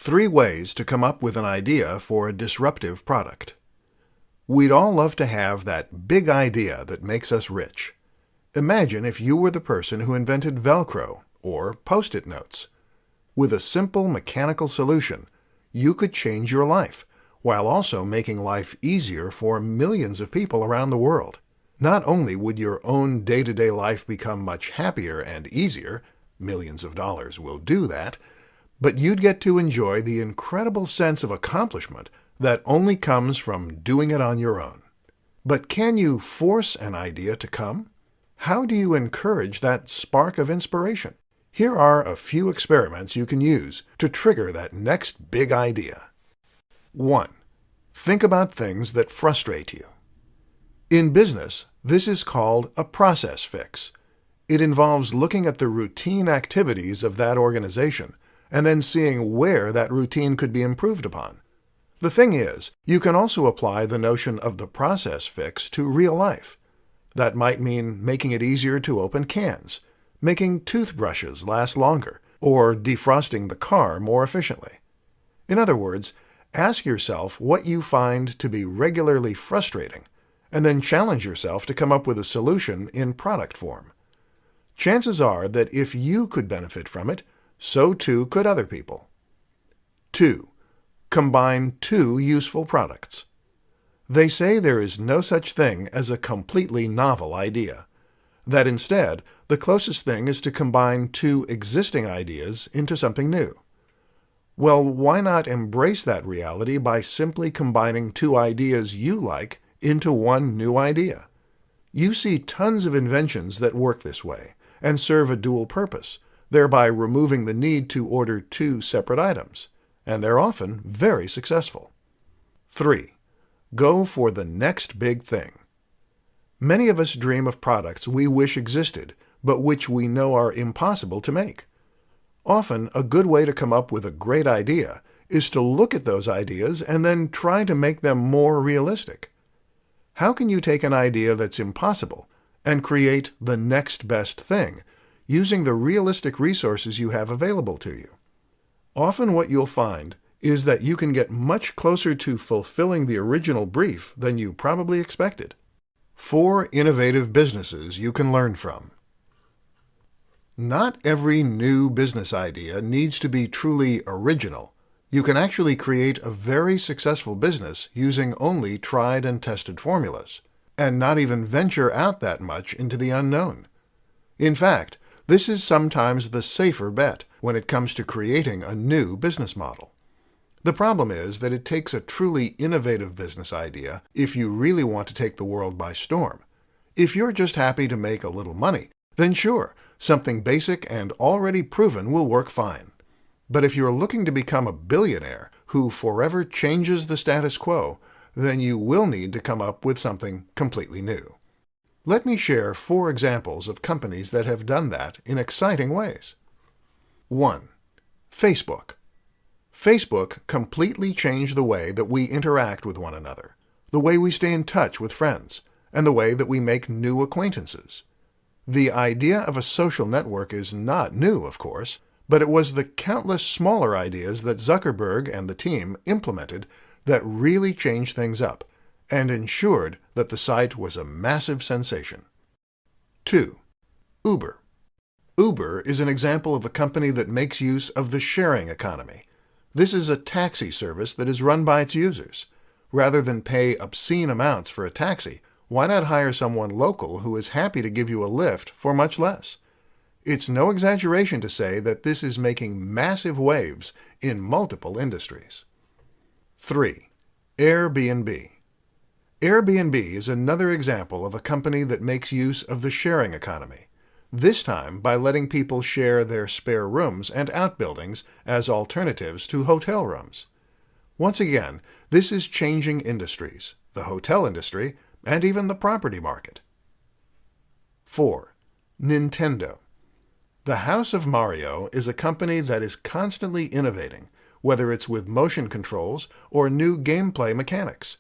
3 ways to come up with an idea for a disruptive product. We'd all love to have that big idea that makes us rich. Imagine if you were the person who invented Velcro or Post-it notes. With a simple mechanical solution, you could change your life, while also making life easier for millions of people around the world. Not only would your own day-to-day life become much happier and easier, millions of dollars will do that, but you'd get to enjoy the incredible sense of accomplishment that only comes from doing it on your own. But can you force an idea to come? How do you encourage that spark of inspiration? Here are a few experiments you can use to trigger that next big idea. 1. Think about things that frustrate you. In business, this is called a process fix. It involves looking at the routine activities of that organization and then seeing where that routine could be improved upon. The thing is, you can also apply the notion of the process fix to real life. That might mean making it easier to open cans, making toothbrushes last longer, or defrosting the car more efficiently. In other words, ask yourself what you find to be regularly frustrating, and then challenge yourself to come up with a solution in product form. Chances are that if you could benefit from it, so too could other people. 2. Combine 2 useful products. They say there is no such thing as a completely novel idea. That instead, the closest thing is to combine 2 existing ideas into something new. Well, why not embrace that reality by simply combining 2 ideas you like into one new idea? You see tons of inventions that work this way and serve a dual purpose, thereby removing the need to order 2 separate items, and they're often very successful. 3. Go for the next big thing. Many of us dream of products we wish existed, but which we know are impossible to make. Often, a good way to come up with a great idea is to look at those ideas and then try to make them more realistic. How can you take an idea that's impossible and create the next best thing using the realistic resources you have available to you? Often what you'll find is that you can get much closer to fulfilling the original brief than you probably expected. 4 innovative businesses you can learn from. Not every new business idea needs to be truly original. You can actually create a very successful business using only tried and tested formulas, and not even venture out that much into the unknown. In fact, this is sometimes the safer bet when it comes to creating a new business model. The problem is that it takes a truly innovative business idea if you really want to take the world by storm. If you're just happy to make a little money, then sure, something basic and already proven will work fine. But if you're looking to become a billionaire who forever changes the status quo, then you will need to come up with something completely new. Let me share 4 examples of companies that have done that in exciting ways. 1. Facebook. Facebook completely changed the way that we interact with one another, the way we stay in touch with friends, and the way that we make new acquaintances. The idea of a social network is not new, of course, but it was the countless smaller ideas that Zuckerberg and the team implemented that really changed things up and ensured that the site was a massive sensation. 2. Uber. Uber is an example of a company that makes use of the sharing economy. This is a taxi service that is run by its users. Rather than pay obscene amounts for a taxi, why not hire someone local who is happy to give you a lift for much less? It's no exaggeration to say that this is making massive waves in multiple industries. 3. Airbnb. Airbnb is another example of a company that makes use of the sharing economy, this time by letting people share their spare rooms and outbuildings as alternatives to hotel rooms. Once again, this is changing industries, the hotel industry, and even the property market. 4. Nintendo. The House of Mario is a company that is constantly innovating, whether it's with motion controls or new gameplay mechanics.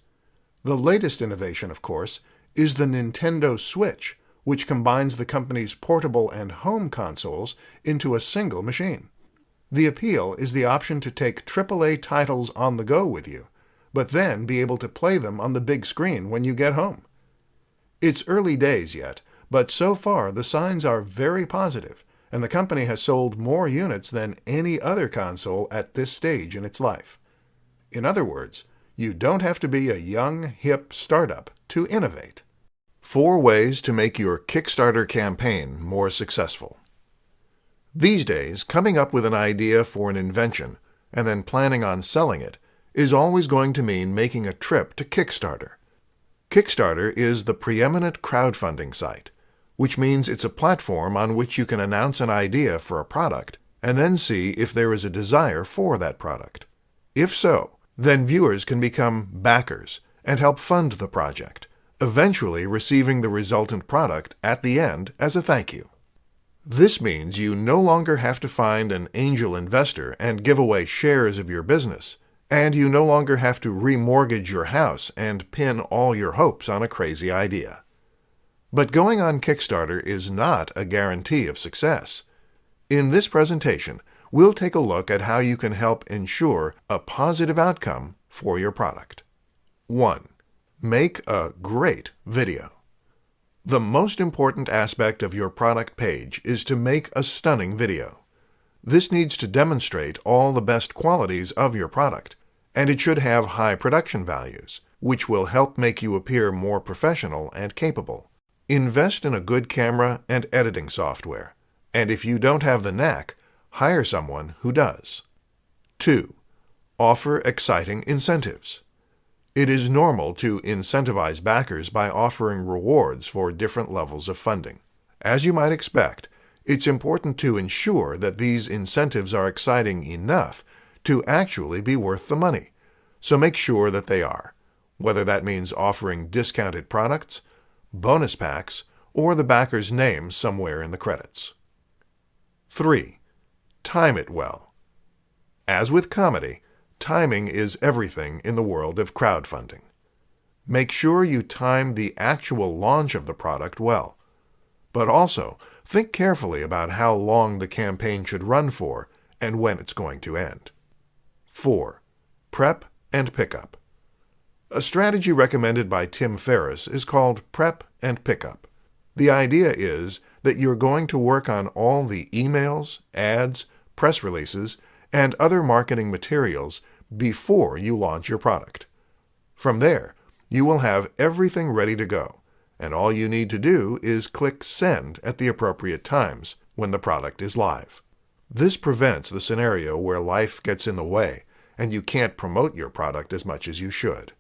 The latest innovation, of course, is the Nintendo Switch, which combines the company's portable and home consoles into a single machine. The appeal is the option to take AAA titles on the go with you, but then be able to play them on the big screen when you get home. It's early days yet, but so far the signs are very positive, and the company has sold more units than any other console at this stage in its life. In other words, you don't have to be a young, hip startup to innovate. 4 ways to make your Kickstarter campaign more successful. These days, coming up with an idea for an invention and then planning on selling it is always going to mean making a trip to Kickstarter. Kickstarter is the preeminent crowdfunding site, which means it's a platform on which you can announce an idea for a product and then see if there is a desire for that product. If so, then viewers can become backers and help fund the project, eventually receiving the resultant product at the end as a thank you. This means you no longer have to find an angel investor and give away shares of your business, and you no longer have to remortgage your house and pin all your hopes on a crazy idea. But going on Kickstarter is not a guarantee of success. In this presentation, we'll take a look at how you can help ensure a positive outcome for your product. 1. Make a great video. The most important aspect of your product page is to make a stunning video. This needs to demonstrate all the best qualities of your product, and it should have high production values, which will help make you appear more professional and capable. Invest in a good camera and editing software, and if you don't have the knack, hire someone who does. 2. Offer exciting incentives. It is normal to incentivize backers by offering rewards for different levels of funding. As you might expect, it's important to ensure that these incentives are exciting enough to actually be worth the money, so make sure that they are, whether that means offering discounted products, bonus packs, or the backer's name somewhere in the credits. 3. Time it well. As with comedy, timing is everything in the world of crowdfunding. Make sure you time the actual launch of the product well, but also think carefully about how long the campaign should run for and when it's going to end. 4. Prep and pickup. A strategy recommended by Tim Ferriss is called prep and pickup. The idea is that you're going to work on all the emails, ads, press releases, and other marketing materials before you launch your product. From there, you will have everything ready to go, and all you need to do is click Send at the appropriate times when the product is live. This prevents the scenario where life gets in the way and you can't promote your product as much as you should.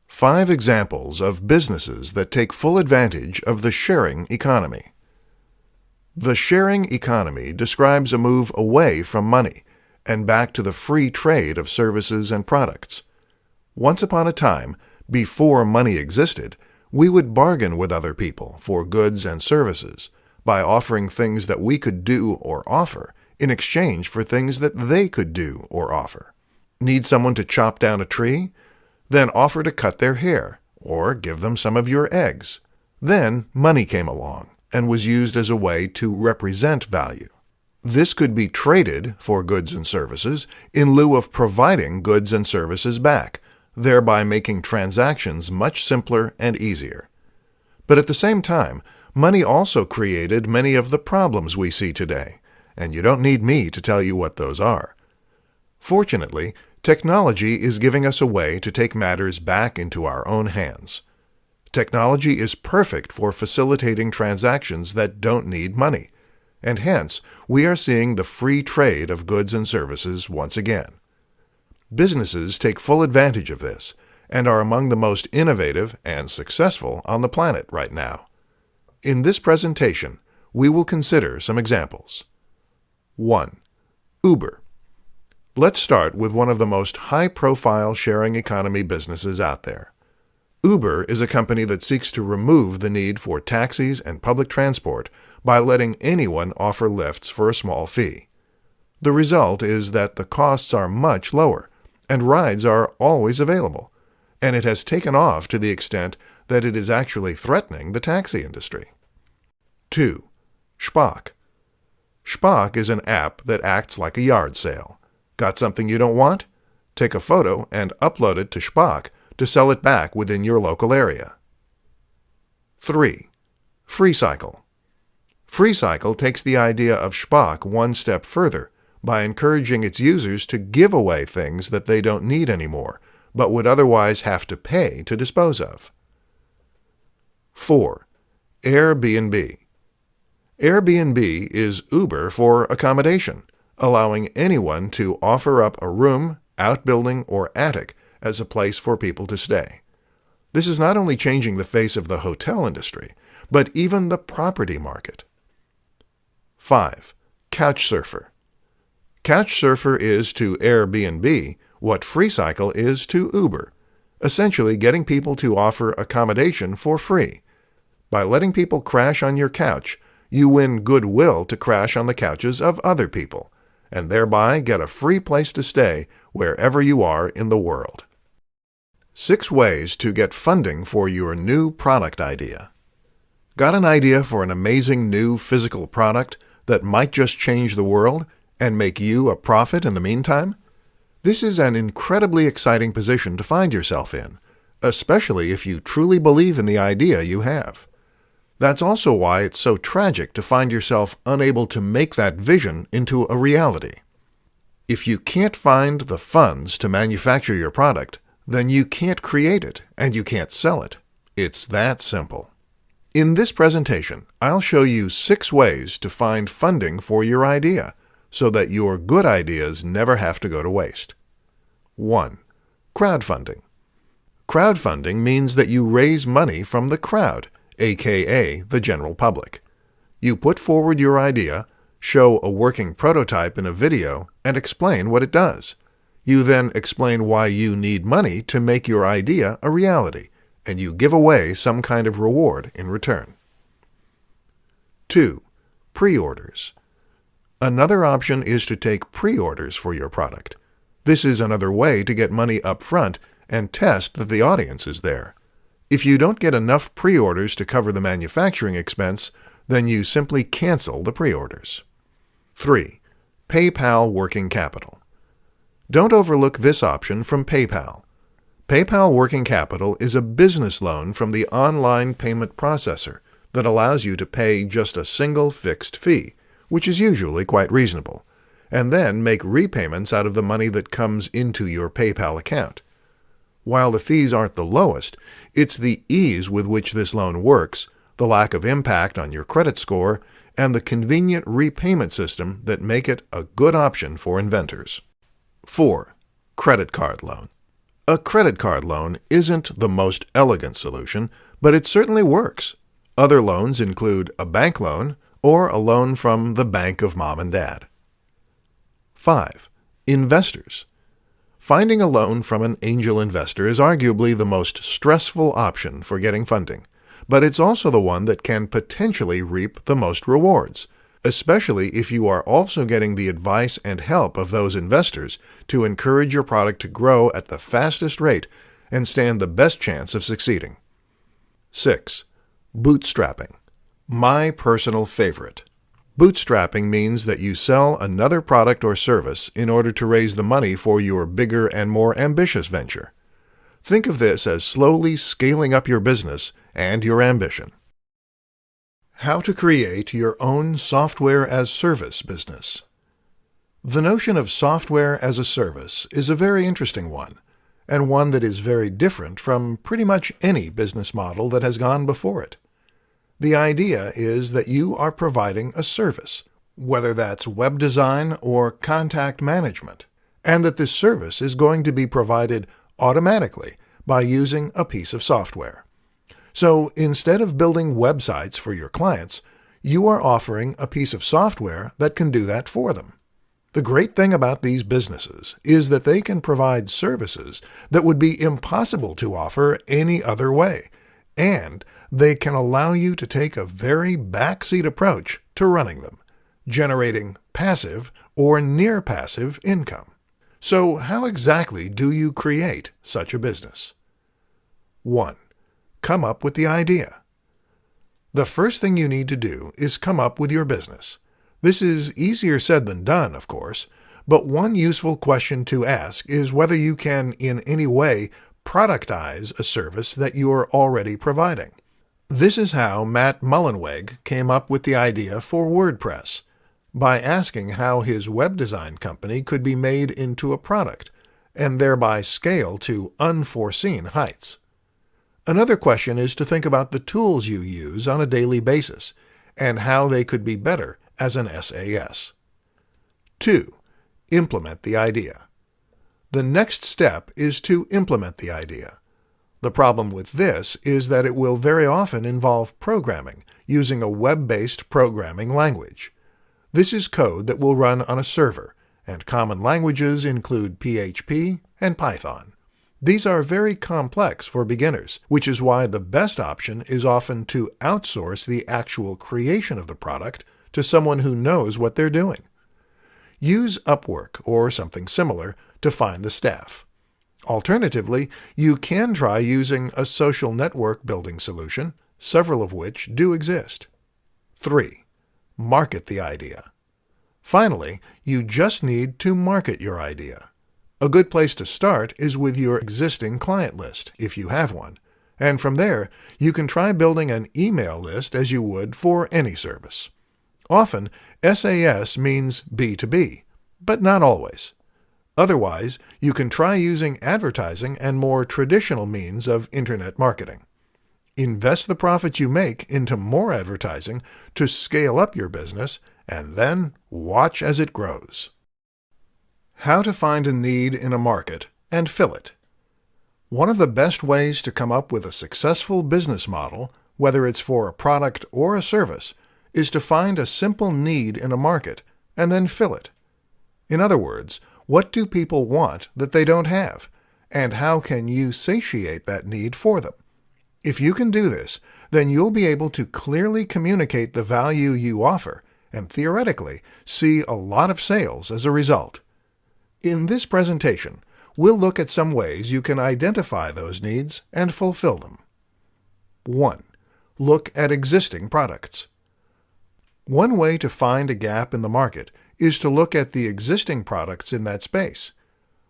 5 examples of businesses that take full advantage of the sharing economy. The sharing economy describes a move away from money and back to the free trade of services and products. Once upon a time, before money existed, we would bargain with other people for goods and services by offering things that we could do or offer in exchange for things that they could do or offer. Need someone to chop down a tree? Then offer to cut their hair or give them some of your eggs. Then money came along and was used as a way to represent value. This could be traded for goods and services in lieu of providing goods and services back, thereby making transactions much simpler and easier. But at the same time, money also created many of the problems we see today, and you don't need me to tell you what those are. Fortunately, technology is giving us a way to take matters back into our own hands. Technology is perfect for facilitating transactions that don't need money, and hence we are seeing the free trade of goods and services once again. Businesses take full advantage of this and are among the most innovative and successful on the planet right now. In this presentation, we will consider some examples. 1. Uber. Let's start with one of the most high-profile sharing economy businesses out there. Uber is a company that seeks to remove the need for taxis and public transport by letting anyone offer lifts for a small fee. The result is that the costs are much lower, and rides are always available, and it has taken off to the extent that it is actually threatening the taxi industry. 2. Spock. Shpock is an app that acts like a yard sale. Got something you don't want? Take a photo and upload it to Shpock to sell it back within your local area. 3. FreeCycle. FreeCycle takes the idea of Shpock one step further by encouraging its users to give away things that they don't need anymore, but would otherwise have to pay to dispose of. 4. Airbnb. Airbnb is Uber for accommodation, allowing anyone to offer up a room, outbuilding, or attic as a place for people to stay. This is not only changing the face of the hotel industry, but even the property market. 5. Couchsurfer. Couchsurfer is to Airbnb what FreeCycle is to Uber, essentially getting people to offer accommodation for free. By letting people crash on your couch, you win goodwill to crash on the couches of other people, and thereby get a free place to stay wherever you are in the world. 6 ways to get funding for your new product idea. Got an idea for an amazing new physical product that might just change the world and make you a profit in the meantime? This is an incredibly exciting position to find yourself in, especially if you truly believe in the idea you have. That's also why it's so tragic to find yourself unable to make that vision into a reality. If you can't find the funds to manufacture your product, then you can't create it and you can't sell it. It's that simple. In this presentation, I'll show you 6 ways to find funding for your idea so that your good ideas never have to go to waste. 1. Crowdfunding. Crowdfunding means that you raise money from the crowd, aka the general public. You put forward your idea, show a working prototype in a video, and explain what it does. You then explain why you need money to make your idea a reality, and you give away some kind of reward in return. 2. Pre-orders. Another option is to take pre-orders for your product. This is another way to get money up front and test that the audience is there. If you don't get enough pre-orders to cover the manufacturing expense, then you simply cancel the pre-orders. 3. PayPal Working Capital. Don't overlook this option from PayPal. PayPal Working Capital is a business loan from the online payment processor that allows you to pay just a single fixed fee, which is usually quite reasonable, and then make repayments out of the money that comes into your PayPal account. While the fees aren't the lowest, it's the ease with which this loan works, the lack of impact on your credit score, and the convenient repayment system that make it a good option for inventors. 4. Credit card loan. A credit card loan isn't the most elegant solution, but it certainly works. Other loans include a bank loan or a loan from the bank of mom and dad. 5. Investors. Finding a loan from an angel investor is arguably the most stressful option for getting funding, but it's also the one that can potentially reap the most rewards, especially if you are also getting the advice and help of those investors to encourage your product to grow at the fastest rate and stand the best chance of succeeding. 6. Bootstrapping. My personal favorite. Bootstrapping means that you sell another product or service in order to raise the money for your bigger and more ambitious venture. Think of this as slowly scaling up your business and your ambition. How to create your own software-as-service business. The notion of software as a service is a very interesting one, and one that is very different from pretty much any business model that has gone before it. The idea is that you are providing a service, whether that's web design or contact management, and that this service is going to be provided automatically by using a piece of software. So instead of building websites for your clients, you are offering a piece of software that can do that for them. The great thing about these businesses is that they can provide services that would be impossible to offer any other way, and they can allow you to take a very backseat approach to running them, generating passive or near-passive income. So how exactly do you create such a business? 1. Come up with the idea. The first thing you need to do is come up with your business. This is easier said than done, of course, but one useful question to ask is whether you can in any way productize a service that you are already providing. This is how Matt Mullenweg came up with the idea for WordPress, by asking how his web design company could be made into a product, and thereby scale to unforeseen heights. Another question is to think about the tools you use on a daily basis, and how they could be better as an SAS. 2. Implement the idea. The next step is to implement the idea. The problem with this is that it will very often involve programming using a web-based programming language. This is code that will run on a server, and common languages include PHP and Python. These are very complex for beginners, which is why the best option is often to outsource the actual creation of the product to someone who knows what they're doing. Use Upwork or something similar to find the staff. Alternatively, you can try using a social network building solution, several of which do exist. 3. Market the idea. Finally, you just need to market your idea. A good place to start is with your existing client list, if you have one, and from there you can try building an email list as you would for any service. Often, SAS means B2B, but not always. Otherwise, you can try using advertising and more traditional means of internet marketing. Invest the profits you make into more advertising to scale up your business, and then watch as it grows. How to find a need in a market and fill it. One of the best ways to come up with a successful business model, whether it's for a product or a service, is to find a simple need in a market and then fill it. In other words, what do people want that they don't have, and how can you satiate that need for them? If you can do this, then you'll be able to clearly communicate the value you offer and theoretically see a lot of sales as a result. In this presentation, we'll look at some ways you can identify those needs and fulfill them. 1. Look at existing products. One way to find a gap in the market is to look at the existing products in that space.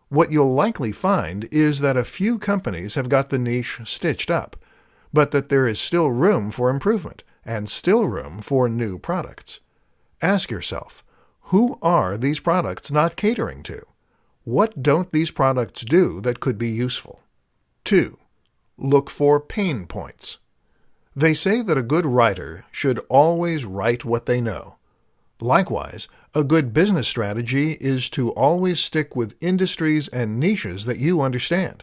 What you'll likely find is that a few companies have got the niche stitched up, but that there is still room for improvement and still room for new products. Ask yourself, who are these products not catering to? What don't these products do that could be useful? 2. Look for pain points. They say that a good writer should always write what they know. Likewise, a good business strategy is to always stick with industries and niches that you understand.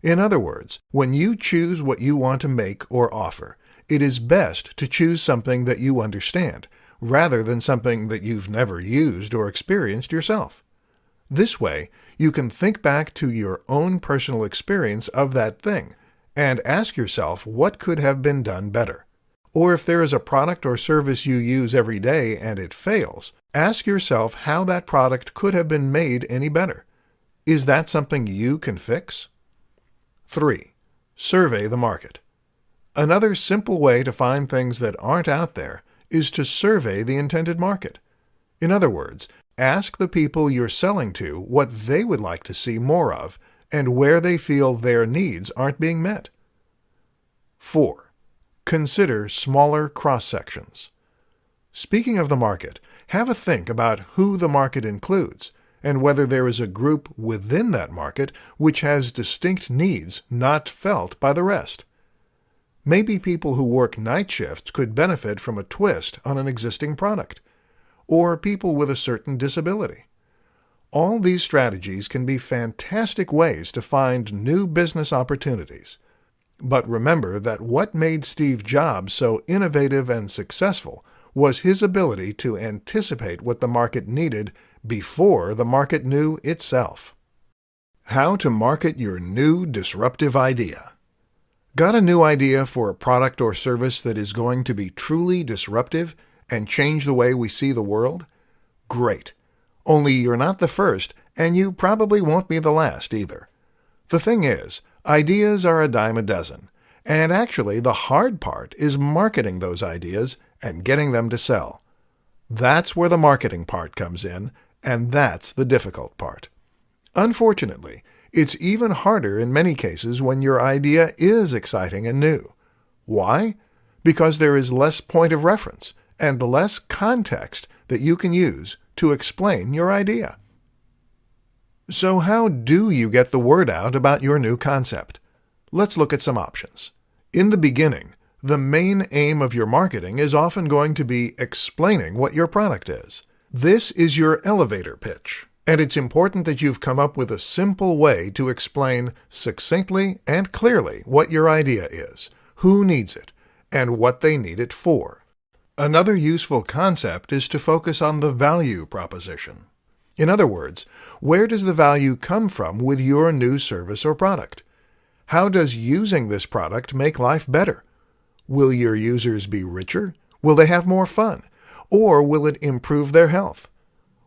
In other words, when you choose what you want to make or offer, it is best to choose something that you understand, rather than something that you've never used or experienced yourself. This way, you can think back to your own personal experience of that thing and ask yourself what could have been done better. Or if there is a product or service you use every day and it fails, ask yourself how that product could have been made any better. Is that something you can fix? 3. Survey the market. Another simple way to find things that aren't out there is to survey the intended market. In other words, ask the people you're selling to what they would like to see more of and where they feel their needs aren't being met. 4. Consider smaller cross-sections. Speaking of the market, have a think about who the market includes and whether there is a group within that market which has distinct needs not felt by the rest. Maybe people who work night shifts could benefit from a twist on an existing product, or people with a certain disability. All these strategies can be fantastic ways to find new business opportunities. But remember that what made Steve Jobs so innovative and successful was his ability to anticipate what the market needed before the market knew itself. How to market your new disruptive idea. Got a new idea for a product or service that is going to be truly disruptive and change the way we see the world? Great. Only you're not the first, and you probably won't be the last either. The thing is, ideas are a dime a dozen, and actually the hard part is marketing those ideas and getting them to sell. That's where the marketing part comes in, and that's the difficult part. Unfortunately, it's even harder in many cases when your idea is exciting and new. Why? Because there is less point of reference and less context that you can use to explain your idea. So how do you get the word out about your new concept? Let's look at some options. In the beginning, the main aim of your marketing is often going to be explaining what your product is. This is your elevator pitch, and it's important that you've come up with a simple way to explain succinctly and clearly what your idea is, who needs it, and what they need it for. Another useful concept is to focus on the value proposition. In other words, where does the value come from with your new service or product? How does using this product make life better? Will your users be richer? Will they have more fun? Or will it improve their health?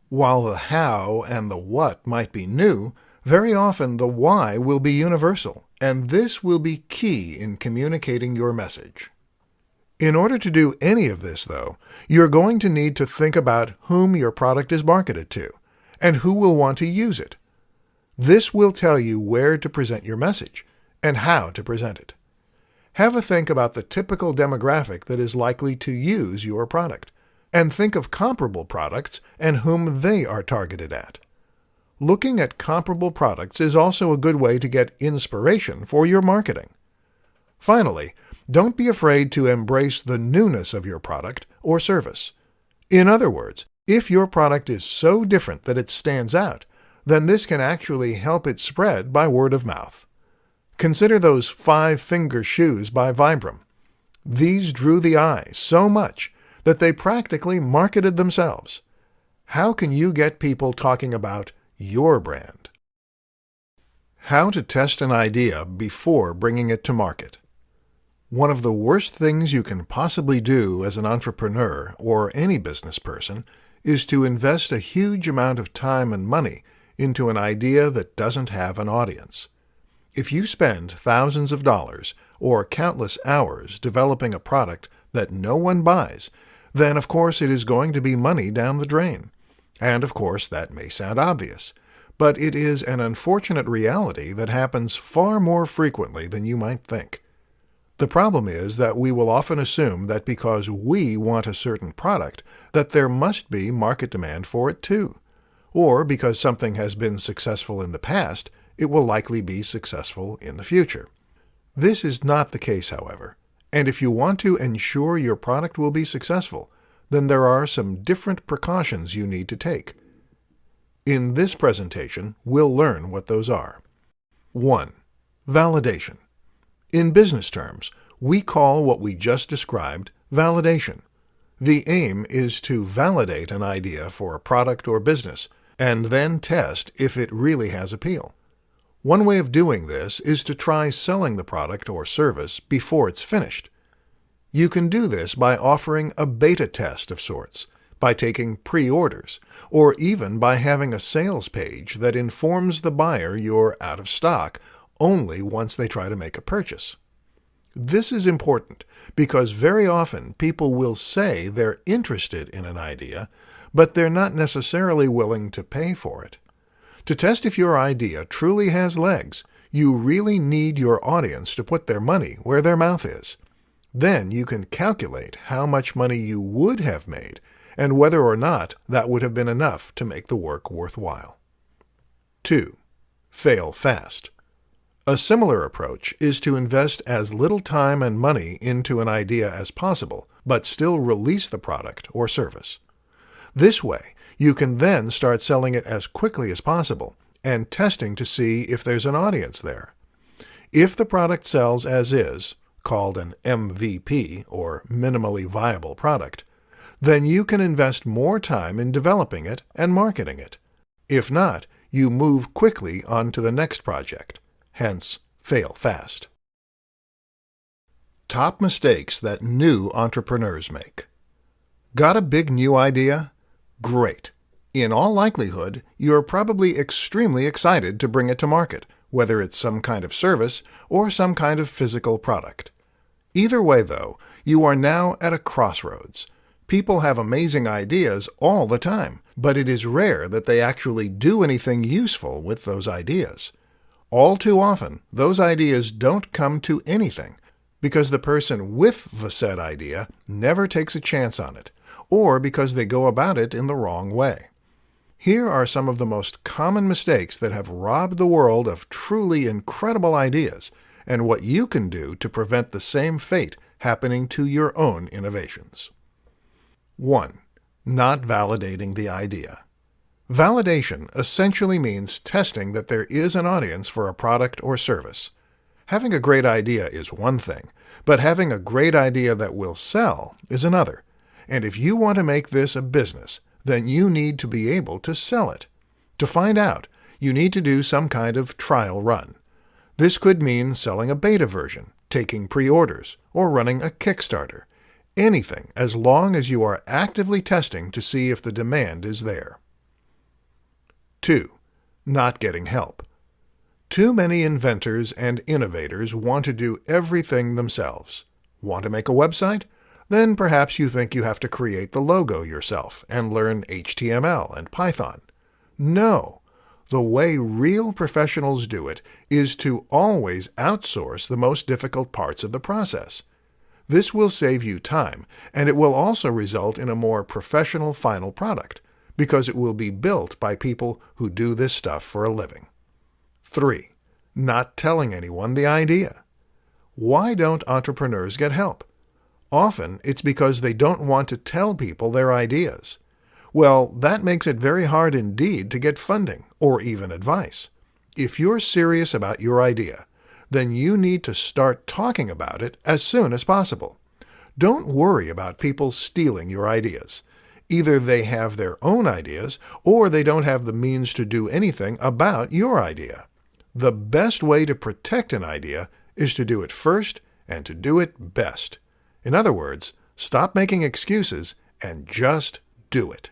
While the how and the what might be new, very often the why will be universal, and this will be key in communicating your message. In order to do any of this, though, you're going to need to think about whom your product is marketed to, and who will want to use it. This will tell you where to present your message, and how to present it. Have a think about the typical demographic that is likely to use your product, and think of comparable products and whom they are targeted at. Looking at comparable products is also a good way to get inspiration for your marketing. Finally, don't be afraid to embrace the newness of your product or service. In other words, if your product is so different that it stands out, then this can actually help it spread by word of mouth. Consider those 5-finger shoes by Vibram. These drew the eye so much that they practically marketed themselves. How can you get people talking about your brand? How to test an idea before bringing it to market. One of the worst things you can possibly do as an entrepreneur or any business person is to invest a huge amount of time and money into an idea that doesn't have an audience. If you spend thousands of dollars or countless hours developing a product that no one buys, then of course it is going to be money down the drain. And of course that may sound obvious, but it is an unfortunate reality that happens far more frequently than you might think. The problem is that we will often assume that because we want a certain product, that there must be market demand for it too. Or because something has been successful in the past, it will likely be successful in the future. This is not the case, however, and if you want to ensure your product will be successful, then there are some different precautions you need to take. In this presentation, we'll learn what those are. 1. Validation. In business terms, we call what we just described validation. The aim is to validate an idea for a product or business, and then test if it really has appeal. One way of doing this is to try selling the product or service before it's finished. You can do this by offering a beta test of sorts, by taking pre-orders, or even by having a sales page that informs the buyer you're out of stock only once they try to make a purchase. This is important because very often people will say they're interested in an idea, but they're not necessarily willing to pay for it. To test if your idea truly has legs, you really need your audience to put their money where their mouth is. Then you can calculate how much money you would have made and whether or not that would have been enough to make the work worthwhile. 2. Fail fast. A similar approach is to invest as little time and money into an idea as possible, but still release the product or service. This way, you can then start selling it as quickly as possible and testing to see if there's an audience there. If the product sells as is, called an MVP or minimally viable product, then you can invest more time in developing it and marketing it. If not, you move quickly on to the next project. Hence, fail fast. Top mistakes that new entrepreneurs make. Got a big new idea? Great. In all likelihood, you're probably extremely excited to bring it to market, whether it's some kind of service or some kind of physical product. Either way, though, you are now at a crossroads. People have amazing ideas all the time, but it is rare that they actually do anything useful with those ideas. All too often, those ideas don't come to anything because the person with the said idea never takes a chance on it, or because they go about it in the wrong way. Here are some of the most common mistakes that have robbed the world of truly incredible ideas, and what you can do to prevent the same fate happening to your own innovations. 1. Not validating the idea. Validation essentially means testing that there is an audience for a product or service. Having a great idea is one thing, but having a great idea that will sell is another. And if you want to make this a business, then you need to be able to sell it. To find out, you need to do some kind of trial run. This could mean selling a beta version, taking pre-orders, or running a Kickstarter. Anything, as long as you are actively testing to see if the demand is there. 2. Not getting help. Too many inventors and innovators want to do everything themselves. Want to make a website? Then perhaps you think you have to create the logo yourself and learn HTML and Python. No. The way real professionals do it is to always outsource the most difficult parts of the process. This will save you time, and it will also result in a more professional final product, because it will be built by people who do this stuff for a living. 3. Not telling anyone the idea. Why don't entrepreneurs get help? Often it's because they don't want to tell people their ideas. Well, that makes it very hard indeed to get funding or even advice. If you're serious about your idea, then you need to start talking about it as soon as possible. Don't worry about people stealing your ideas. Either they have their own ideas, or they don't have the means to do anything about your idea. The best way to protect an idea is to do it first and to do it best. In other words, stop making excuses and just do it.